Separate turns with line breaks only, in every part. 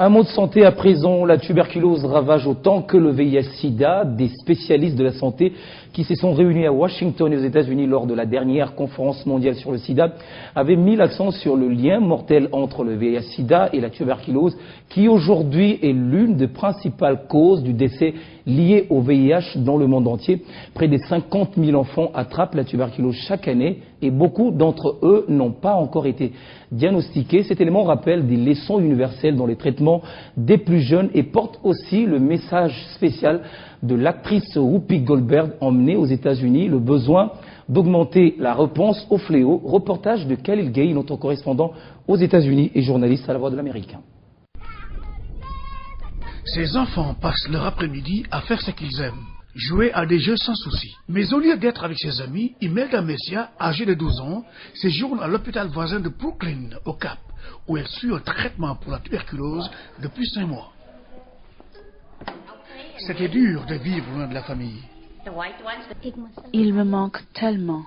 Un mot de santé à présent, la tuberculose ravage autant que le VIH-Sida. Des spécialistes de la santé qui se sont réunis à Washington et aux États-Unis lors de la dernière conférence mondiale sur le Sida avaient mis l'accent sur le lien mortel entre le VIH-Sida et la tuberculose, qui aujourd'hui est l'une des principales causes du décès lié au VIH dans le monde entier. Près de 50 000 enfants attrapent la tuberculose chaque année et beaucoup d'entre eux n'ont pas encore été diagnostiqués. Cet élément rappelle des leçons universelles dans les traitements des plus jeunes et porte aussi le message spécial de l'actrice Whoopi Goldberg emmenée aux États-Unis, le besoin d'augmenter la réponse au fléau. Reportage de Khalil Gay, notre correspondant aux États-Unis et journaliste à la Voix de l'Amérique.
Ces enfants passent leur après-midi à faire ce qu'ils aiment, jouer à des jeux sans souci. Mais au lieu d'être avec ses amis, Imelda Messia, âgée de 12 ans, séjourne à l'hôpital voisin de Brooklyn, au Cap, où elle suit un traitement pour la tuberculose depuis 5 mois. C'était dur de vivre loin de la famille.
Ils me manquent tellement.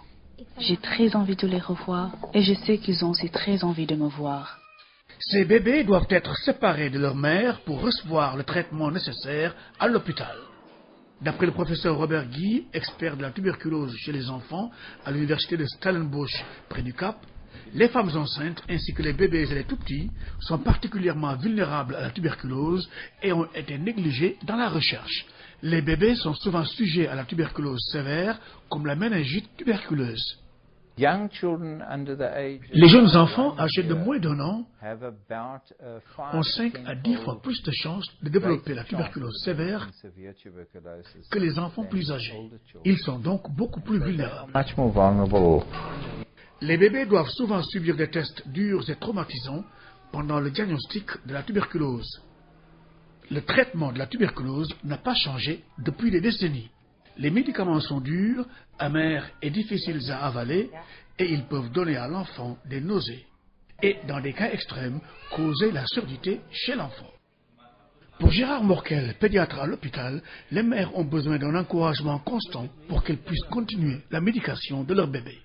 J'ai très envie de les revoir et je sais qu'ils ont aussi très envie de me voir.
Ces bébés doivent être séparés de leur mère pour recevoir le traitement nécessaire à l'hôpital. D'après le professeur Robert Guy, expert de la tuberculose chez les enfants à l'université de Stellenbosch près du Cap, les femmes enceintes ainsi que les bébés et les tout-petits sont particulièrement vulnérables à la tuberculose et ont été négligés dans la recherche. Les bébés sont souvent sujets à la tuberculose sévère comme la méningite tuberculeuse. Les jeunes enfants âgés de moins d'1 an ont 5 à 10 fois plus de chances de développer la tuberculose sévère que les enfants plus âgés. Ils sont donc beaucoup plus vulnérables. Les bébés doivent souvent subir des tests durs et traumatisants pendant le diagnostic de la tuberculose. Le traitement de la tuberculose n'a pas changé depuis des décennies. Les médicaments sont durs, amers et difficiles à avaler et ils peuvent donner à l'enfant des nausées et, dans des cas extrêmes, causer la surdité chez l'enfant. Pour Gérard Morkel, pédiatre à l'hôpital, les mères ont besoin d'un encouragement constant pour qu'elles puissent continuer la médication de leur bébé.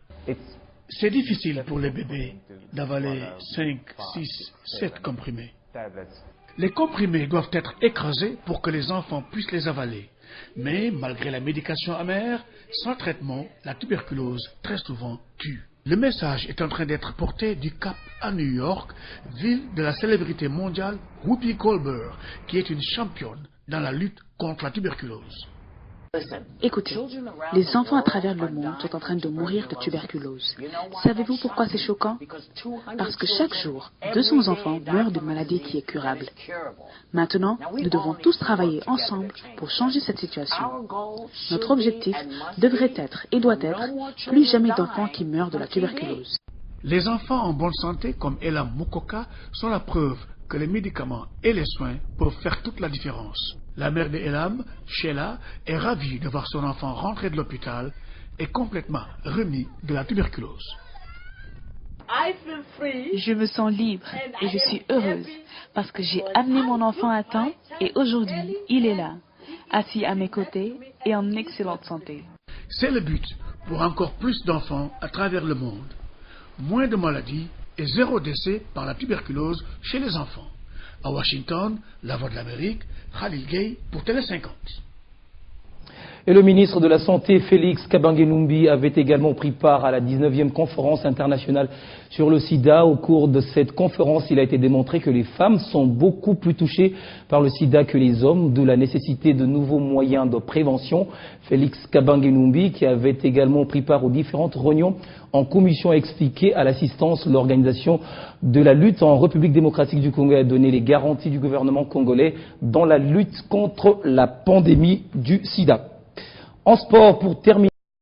C'est difficile pour les bébés d'avaler 5, 6, 7 comprimés. Les comprimés doivent être écrasés pour que les enfants puissent les avaler. Mais malgré la médication amère, sans traitement, la tuberculose très souvent tue. Le message est en train d'être porté du Cap à New York, ville de la célébrité mondiale Whoopi Goldberg, qui est une championne dans la lutte contre la tuberculose.
Écoutez, les enfants à travers le monde sont en train de mourir de tuberculose. Savez-vous pourquoi c'est choquant? Parce que chaque jour, 200 enfants meurent d'une maladie qui est curable. Maintenant, nous devons tous travailler ensemble pour changer cette situation. Notre objectif devrait être et doit être plus jamais d'enfants qui meurent de la tuberculose.
Les enfants en bonne santé comme Elam Mukoka sont la preuve que les médicaments et les soins peuvent faire toute la différence. La mère de Elam, Sheila, est ravie de voir son enfant rentrer de l'hôpital et complètement remis de la tuberculose.
Je me sens libre et je suis heureuse parce que j'ai amené mon enfant à temps et aujourd'hui, il est là, assis à mes côtés et en excellente santé.
C'est le but pour encore plus d'enfants à travers le monde. Moins de maladies et 0 décès par la tuberculose chez les enfants. À Washington, la Voix de l'Amérique, Khalil Gay pour Télé 50.
Et le ministre de la Santé, Félix Kabange-Numbi, avait également pris part à la 19e conférence internationale sur le sida. Au cours de cette conférence, il a été démontré que les femmes sont beaucoup plus touchées par le sida que les hommes, d'où la nécessité de nouveaux moyens de prévention. Félix Kabange-Numbi, qui avait également pris part aux différentes réunions en commission, a expliqué à l'assistance l'organisation de la lutte en République démocratique du Congo et a donné les garanties du gouvernement congolais dans la lutte contre la pandémie du sida. En sport, pour terminer.